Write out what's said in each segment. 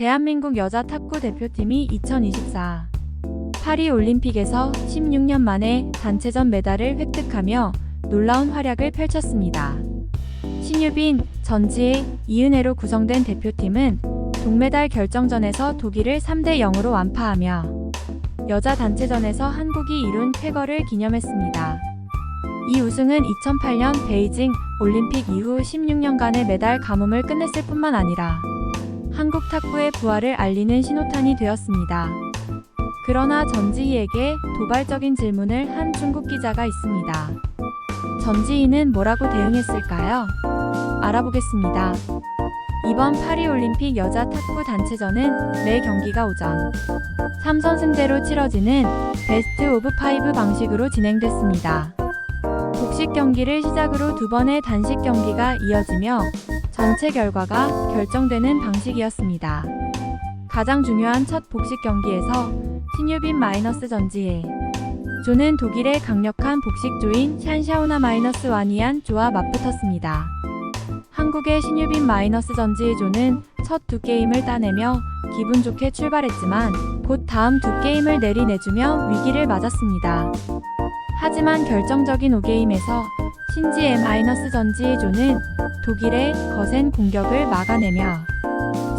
대한민국 여자 탁구 대표팀이 2024 파리올림픽에서 16년 만에 단체전 메달을 획득하며 놀라운 활약을 펼쳤습니다. 신유빈, 전지혜, 이은혜로 구성된 대표팀은 동메달 결정전에서 독일을 3대0으로 완파하며 여자 단체전에서 한국이 이룬 쾌거를 기념했습니다. 이 우승은 2008년 베이징 올림픽 이후 16년간의 메달 가뭄을 끝냈을 뿐만 아니라 한국 탁구의 부활을 알리는 신호탄이 되었습니다. 그러나 전지희에게 도발적인 질문을 한 중국 기자가 있습니다. 전지희는 뭐라고 대응했을까요? 알아보겠습니다. 이번 파리올림픽 여자 탁구 단체전은 매 경기가 오전 3선승제로 치러지는 베스트 오브 5 방식으로 진행됐습니다. 복식 경기를 시작으로 2번의 단식 경기가 이어지며 전체 결과가 결정되는 방식이었습니다. 가장 중요한 첫 복식 경기에서 신유빈 마이너스 전지혜 조는 독일의 강력한 복식조인 샨샤오나 마이너스 와니안 조와 맞붙었습니다. 한국의 신유빈 마이너스 전지혜 조는 첫 2게임을 따내며 기분 좋게 출발했지만 곧 다음 2게임을 내리내주며 위기를 맞았습니다. 하지만 결정적인 5게임에서 신지혜 마이너스 전지혜 조는 독일의 거센 공격을 막아내며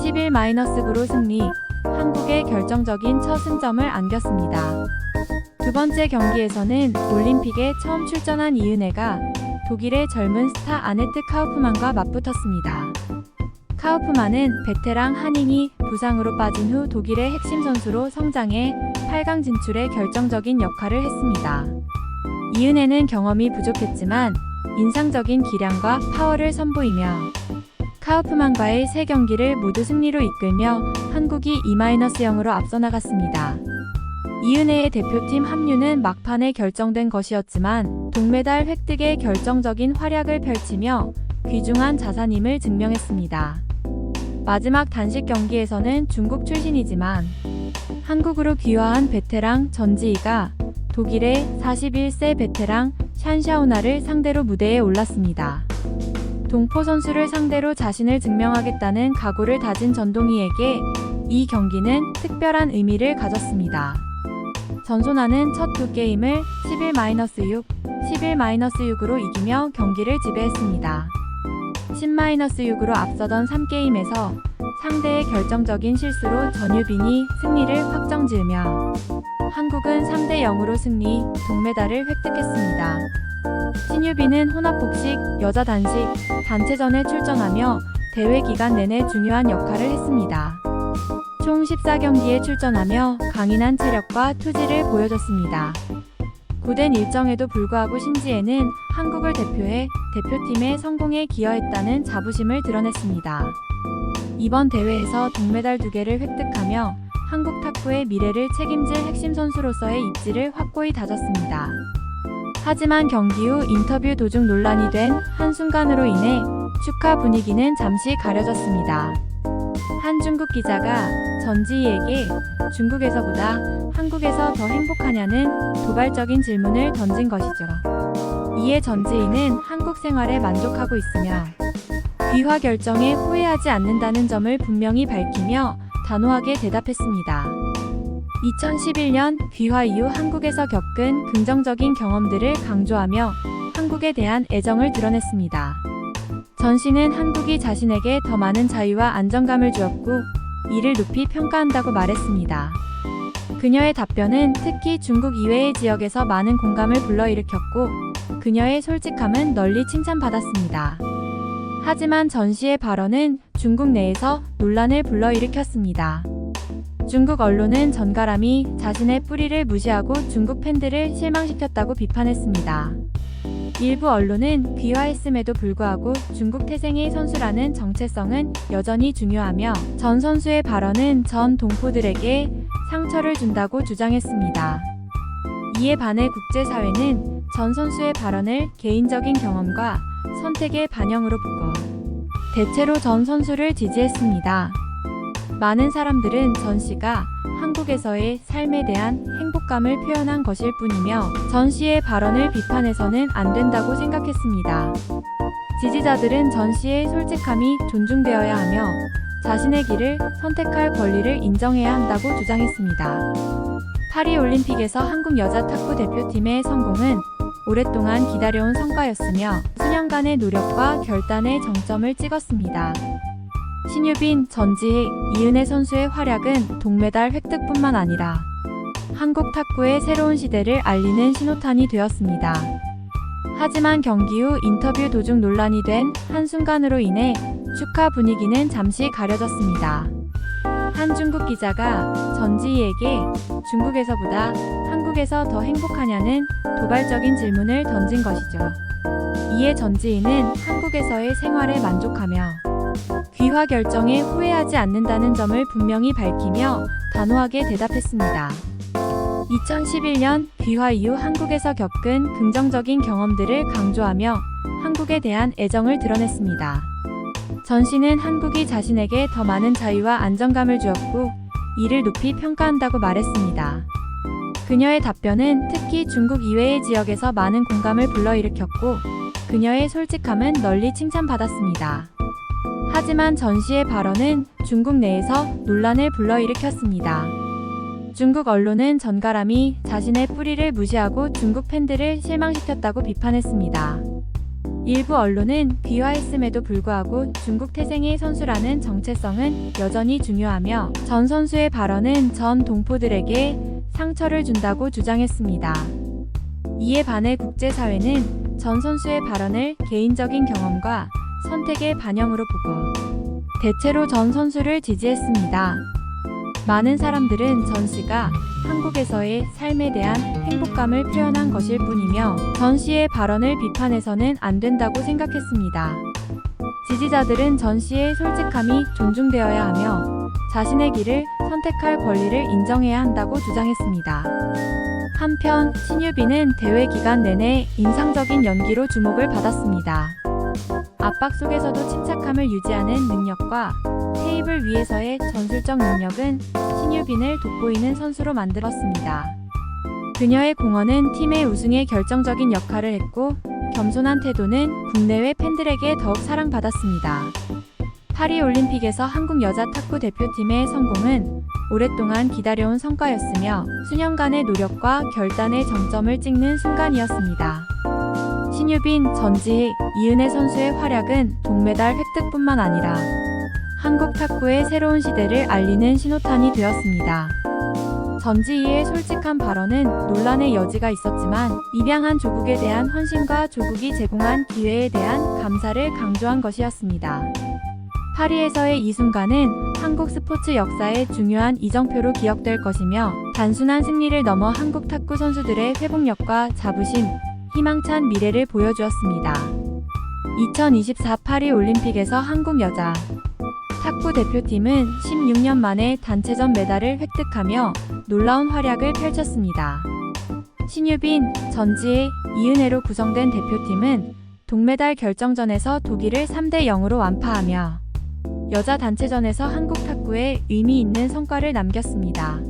11-9로 승리, 한국의 결정적인 첫 승점을 안겼습니다. 두 번째 경기에서는 올림픽에 처음 출전한 이은혜가 독일의 젊은 스타 아네트 카우프만과 맞붙었습니다. 카우프만은 베테랑 한잉이 부상으로 빠진 후 독일의 핵심 선수로 성장해 8강 진출에 결정적인 역할을 했습니다. 이은혜는 경험이 부족했지만 인상적인 기량과 파워를 선보이며 카우프만과의 3경기를 모두 승리로 이끌며 한국이 2-0으로 앞서 나갔습니다. 이은혜의 대표팀 합류는 막판에 결정된 것이었지만 동메달 획득에 결정적인 활약을 펼치며 귀중한 자산임을 증명했습니다. 마지막 단식 경기에서는 중국 출신이지만 한국으로 귀화한 베테랑 전지희가 독일의 41세 베테랑 샨샤오나를 상대로 무대에 올랐습니다. 동포 선수를 상대로 자신을 증명하겠다는 각오를 다진 전동희에게 이 경기는 특별한 의미를 가졌습니다. 전소나는 첫 2게임을 11-6, 11-6으로 이기며 경기를 지배했습니다. 10-6으로 앞서던 3게임에서 상대의 결정적인 실수로 전유빈이 승리를 확정지으며 한국은 3대0으로 승리, 동메달을 획득했습니다. 신유빈은 혼합복식, 여자 단식, 단체전에 출전하며 대회 기간 내내 중요한 역할을 했습니다. 총 14경기에 출전하며 강인한 체력과 투지를 보여줬습니다. 고된 일정에도 불구하고 신지혜는 한국을 대표해 대표팀의 성공에 기여했다는 자부심을 드러냈습니다. 이번 대회에서 동메달 2개를 획득하며 한국 탁구의 미래를 책임질 핵심 선수로서의 입지를 확고히 다졌습니다. 하지만 경기 후 인터뷰 도중 논란이 된 한순간으로 인해 축하 분위기는 잠시 가려졌습니다. 한 중국 기자가 전지희에게 중국에서보다 한국에서 더 행복하냐는 도발적인 질문을 던진 것이죠. 이에 전지희는 한국 생활에 만족하고 있으며 귀화 결정에 후회하지 않는다는 점을 분명히 밝히며 단호하게 대답했습니다. 2011년 귀화 이후 한국에서 겪은 긍정적인 경험들을 강조하며 한국에 대한 애정을 드러냈습니다. 전 씨는 한국이 자신에게 더 많은 자유와 안정감을 주었고 이를 높이 평가한다고 말했습니다. 그녀의 답변은 특히 중국 이외의 지역에서 많은 공감을 불러일으켰고 그녀의 솔직함은 널리 칭찬받았습니다. 하지만 전 씨의 발언은 중국 내에서 논란을 불러일으켰습니다. 중국 언론은 전가람이 자신의 뿌리를 무시하고 중국 팬들을 실망시켰다고 비판했습니다. 일부 언론은 귀화했음에도 불구하고 중국 태생의 선수라는 정체성은 여전히 중요하며 전 선수의 발언은 전 동포들에게 상처를 준다고 주장했습니다. 이에 반해 국제사회는 전 선수의 발언을 개인적인 경험과 선택의 반영으로 보고 대체로 전 선수를 지지했습니다. 많은 사람들은 전 씨가 한국에서의 삶에 대한 행복감을 표현한 것일 뿐이며 전 씨의 발언을 비판해서는 안 된다고 생각했습니다. 지지자들은 전 씨의 솔직함이 존중되어야 하며 자신의 길을 선택할 권리를 인정해야 한다고 주장했습니다. 파리올림픽에서 한국 여자 탁구 대표팀의 성공은 오랫동안 기다려온 성과였으며 수년간의 노력과 결단의 정점을 찍었습니다. 신유빈, 전지혜, 이은혜 선수의 활약은 동메달 획득뿐만 아니라 한국 탁구의 새로운 시대를 알리는 신호탄이 되었습니다. 하지만 경기 후 인터뷰 도중 논란이 된 한순간으로 인해 축하 분위기는 잠시 가려졌습니다. 한 중국 기자가 전지희에게 중국에서보다 한국에서 더 행복하냐는 도발적인 질문을 던진 것이죠. 이에 전지희는 한국에서의 생활에 만족하며 귀화 결정에 후회하지 않는다는 점을 분명히 밝히며 단호하게 대답했습니다. 2011년 귀화 이후 한국에서 겪은 긍정적인 경험들을 강조하며 한국에 대한 애정을 드러냈습니다. 전 씨는 한국이 자신에게 더 많은 자유와 안정감을 주었고 이를 높이 평가한다고 말했습니다. 그녀의 답변은 특히 중국 이외의 지역에서 많은 공감을 불러일으켰고 그녀의 솔직함은 널리 칭찬받았습니다. 하지만 전 씨의 발언은 중국 내에서 논란을 불러일으켰습니다. 중국 언론은 전가람이 자신의 뿌리를 무시하고 중국 팬들을 실망시켰다고 비판했습니다. 일부 언론은 귀화했음에도 불구하고 중국 태생의 선수라는 정체성은 여전히 중요하며 전 선수의 발언은 전 동포들에게 상처를 준다고 주장했습니다. 이에 반해 국제사회는 전 선수의 발언을 개인적인 경험과 선택의 반영으로 보고 대체로 전 선수를 지지했습니다. 많은 사람들은 전 씨가 한국에서의 삶에 대한 행복감을 표현한 것일 뿐이며 전 씨의 발언을 비판해서는 안 된다고 생각했습니다. 지지자들은 전 씨의 솔직함이 존중되어야 하며 자신의 길을 선택할 권리를 인정해야 한다고 주장했습니다. 한편 신유빈은 대회 기간 내내 인상적인 연기로 주목을 받았습니다. 압박 속에서도 침착함을 유지하는 능력과 테이블 위에서의 전술적 능력은 신유빈을 돋보이는 선수로 만들었습니다. 그녀의 공헌은 팀의 우승에 결정적인 역할을 했고 겸손한 태도는 국내외 팬들에게 더욱 사랑받았습니다. 파리올림픽에서 한국 여자 탁구 대표팀의 성공은 오랫동안 기다려온 성과였으며 수년간의 노력과 결단의 정점을 찍는 순간이었습니다. 신유빈, 전지혜, 이은혜 선수의 활약은 동메달 획득뿐만 아니라 한국 탁구의 새로운 시대를 알리는 신호탄이 되었습니다. 전지희의 솔직한 발언은 논란의 여지가 있었지만 입양한 조국에 대한 헌신과 조국이 제공한 기회에 대한 감사를 강조한 것이었습니다. 파리에서의 이 순간은 한국 스포츠 역사의 중요한 이정표로 기억될 것이며 단순한 승리를 넘어 한국 탁구 선수들의 회복력과 자부심, 희망찬 미래를 보여주었습니다. 2024 파리올림픽에서 한국 여자 탁구 대표팀은 16년 만에 단체전 메달을 획득하며 놀라운 활약을 펼쳤습니다. 신유빈, 전지혜, 이은혜로 구성된 대표팀은 동메달 결정전에서 독일을 3대 0으로 완파하며 여자 단체전에서 한국 탁구에 의미 있는 성과를 남겼습니다.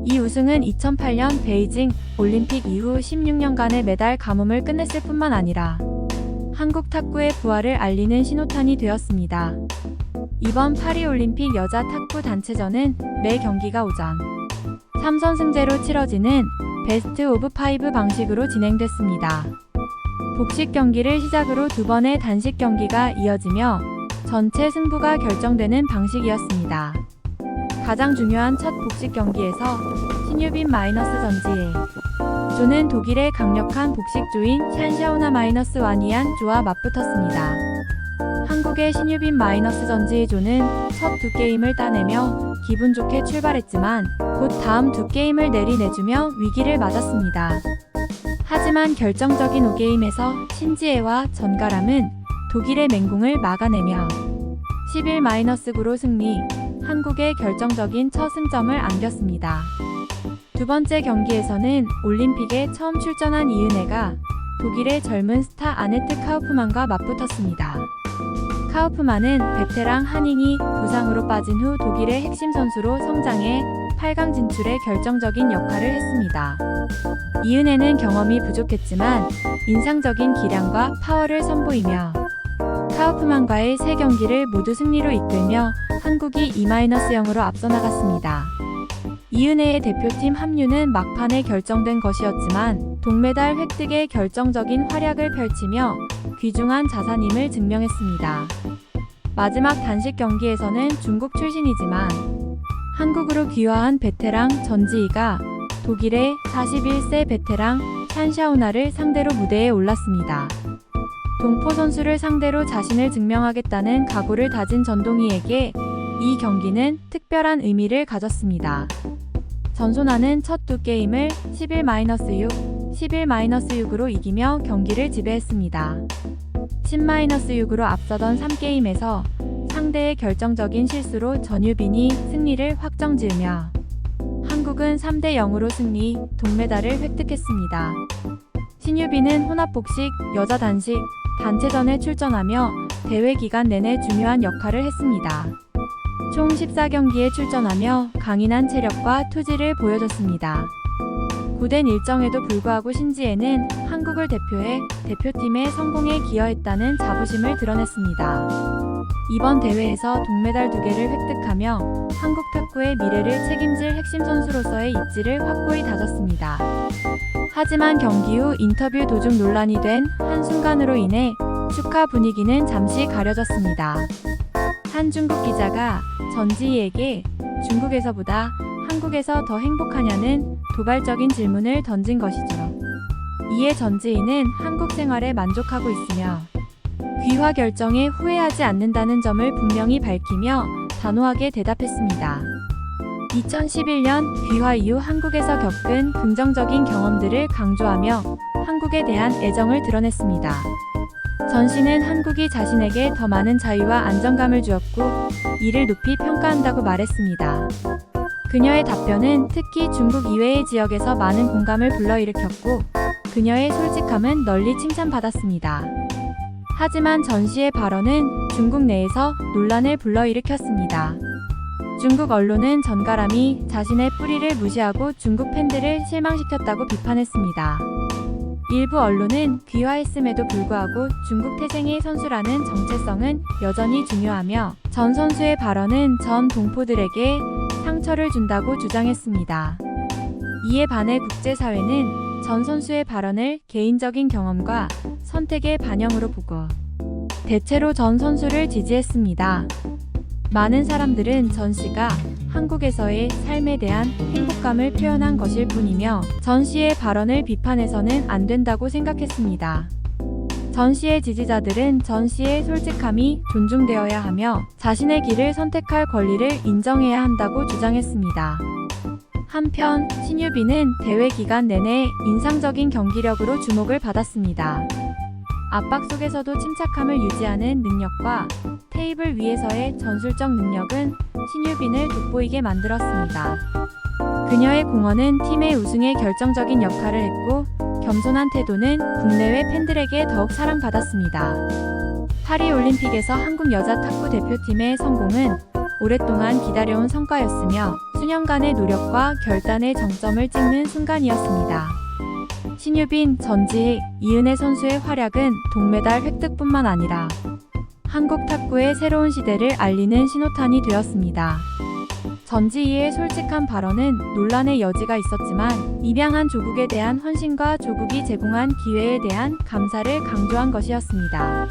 이 우승은 2008년 베이징 올림픽 이후 16년간의 메달 가뭄을 끝냈을 뿐만 아니라 한국 탁구의 부활을 알리는 신호탄이 되었습니다. 이번 파리올림픽 여자 탁구 단체전은 매 경기가 오전 3선승제로 치러지는 베스트 오브 5 방식으로 진행됐습니다. 복식 경기를 시작으로 두 번의 단식 경기가 이어지며 전체 승부가 결정되는 방식이었습니다. 가장 중요한 첫 복식 경기에서 신유빈 전지혜 조는 독일의 강력한 복식조인 샨샤오나 -와니안 조와 맞붙었습니다. 한국의 신유빈 전지혜 조는 첫 두 게임을 따내며 기분 좋게 출발했지만 곧 다음 두 게임을 내리내주며 위기를 맞았습니다. 하지만 결정적인 5게임에서 신지혜와 전가람은 독일의 맹공을 막아내며 11-9로 승리, 한국의 결정적인 첫 승점을 안겼습니다. 두 번째 경기에서는 올림픽에 처음 출전한 이은혜가 독일의 젊은 스타 아네트 카우프만과 맞붙었습니다. 카우프만은 베테랑 한잉이 부상으로 빠진 후 독일의 핵심 선수로 성장해 8강 진출에 결정적인 역할을 했습니다. 이은혜는 경험이 부족했지만 인상적인 기량과 파워를 선보이며 카우프만과의 세 경기를 모두 승리로 이끌며 한국이 2-0으로 앞서 나갔습니다. 이은혜의 대표팀 합류는 막판에 결정된 것이었지만 동메달 획득에 결정적인 활약을 펼치며 귀중한 자산임을 증명했습니다. 마지막 단식 경기에서는 중국 출신이지만 한국으로 귀화한 베테랑 전지희가 독일의 41세 베테랑 샨샤오나를 상대로 무대에 올랐습니다. 동포 선수를 상대로 자신을 증명하겠다는 각오를 다진 전동희에게 이 경기는 특별한 의미를 가졌습니다. 전소나는 첫 두 게임을 11-6, 11-6으로 이기며 경기를 지배했습니다. 10-6으로 앞서던 3게임에서 상대의 결정적인 실수로 전유빈이 승리를 확정지으며 한국은 3-0으로 승리, 동메달을 획득했습니다. 신유빈은 혼합복식, 여자 단식, 단체전에 출전하며 대회 기간 내내 중요한 역할을 했습니다. 총 14경기에 출전하며 강인한 체력과 투지를 보여줬습니다. 고된 일정에도 불구하고 신지혜는 한국을 대표해 대표팀의 성공에 기여했다는 자부심을 드러냈습니다. 이번 대회에서 동메달 2개를 획득하며 한국 탁구의 미래를 책임질 핵심 선수로서의 입지를 확고히 다졌습니다. 하지만 경기 후 인터뷰 도중 논란이 된 한순간으로 인해 축하 분위기는 잠시 가려졌습니다. 한 중국 기자가 전지희에게 중국에서보다 한국에서 더 행복하냐는 도발적인 질문을 던진 것이죠. 이에 전지희는 한국 생활에 만족하고 있으며 귀화 결정에 후회하지 않는다는 점을 분명히 밝히며 단호하게 대답했습니다. 2011년 귀화 이후 한국에서 겪은 긍정적인 경험들을 강조하며 한국에 대한 애정을 드러냈습니다. 전 씨는 한국이 자신에게 더 많은 자유와 안정감을 주었고 이를 높이 평가한다고 말했습니다. 그녀의 답변은 특히 중국 이외의 지역에서 많은 공감을 불러일으켰고 그녀의 솔직함은 널리 칭찬받았습니다. 하지만 전 씨의 발언은 중국 내에서 논란을 불러일으켰습니다. 중국 언론은 전가람이 자신의 뿌리를 무시하고 중국 팬들을 실망시켰다고 비판했습니다. 일부 언론은 귀화했음에도 불구하고 중국 태생의 선수라는 정체성은 여전히 중요하며 전 선수의 발언은 전 동포들에게 상처를 준다고 주장했습니다. 이에 반해 국제사회는 전 선수의 발언을 개인적인 경험과 선택의 반영으로 보고 대체로 전 선수를 지지했습니다. 많은 사람들은 전 씨가 한국에서의 삶에 대한 행복감을 표현한 것일 뿐이며 전 씨의 발언을 비판해서는 안 된다고 생각했습니다. 전 씨의 지지자들은 전 씨의 솔직함이 존중되어야 하며 자신의 길을 선택할 권리를 인정해야 한다고 주장했습니다. 한편 신유빈은 대회 기간 내내 인상적인 경기력으로 주목을 받았습니다. 압박 속에서도 침착함을 유지하는 능력과 테이블 위에서의 전술적 능력은 신유빈을 돋보이게 만들었습니다. 그녀의 공헌은 팀의 우승에 결정적인 역할을 했고 겸손한 태도는 국내외 팬들에게 더욱 사랑받았습니다. 파리올림픽에서 한국 여자 탁구 대표팀의 성공은 오랫동안 기다려온 성과였으며 수년간의 노력과 결단의 정점을 찍는 순간이었습니다. 신유빈, 전지희, 이은혜 선수의 활약은 동메달 획득뿐만 아니라 한국 탁구의 새로운 시대를 알리는 신호탄이 되었습니다. 전지희의 솔직한 발언은 논란의 여지가 있었지만 입양한 조국에 대한 헌신과 조국이 제공한 기회에 대한 감사를 강조한 것이었습니다.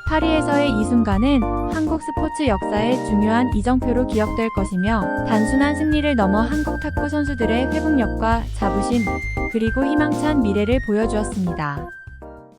파리에서의 이 순간은 한국 스포츠 역사의 중요한 이정표로 기억될 것이며 단순한 승리를 넘어 한국 탁구 선수들의 회복력과 자부심 그리고 희망찬 미래를 보여주었습니다.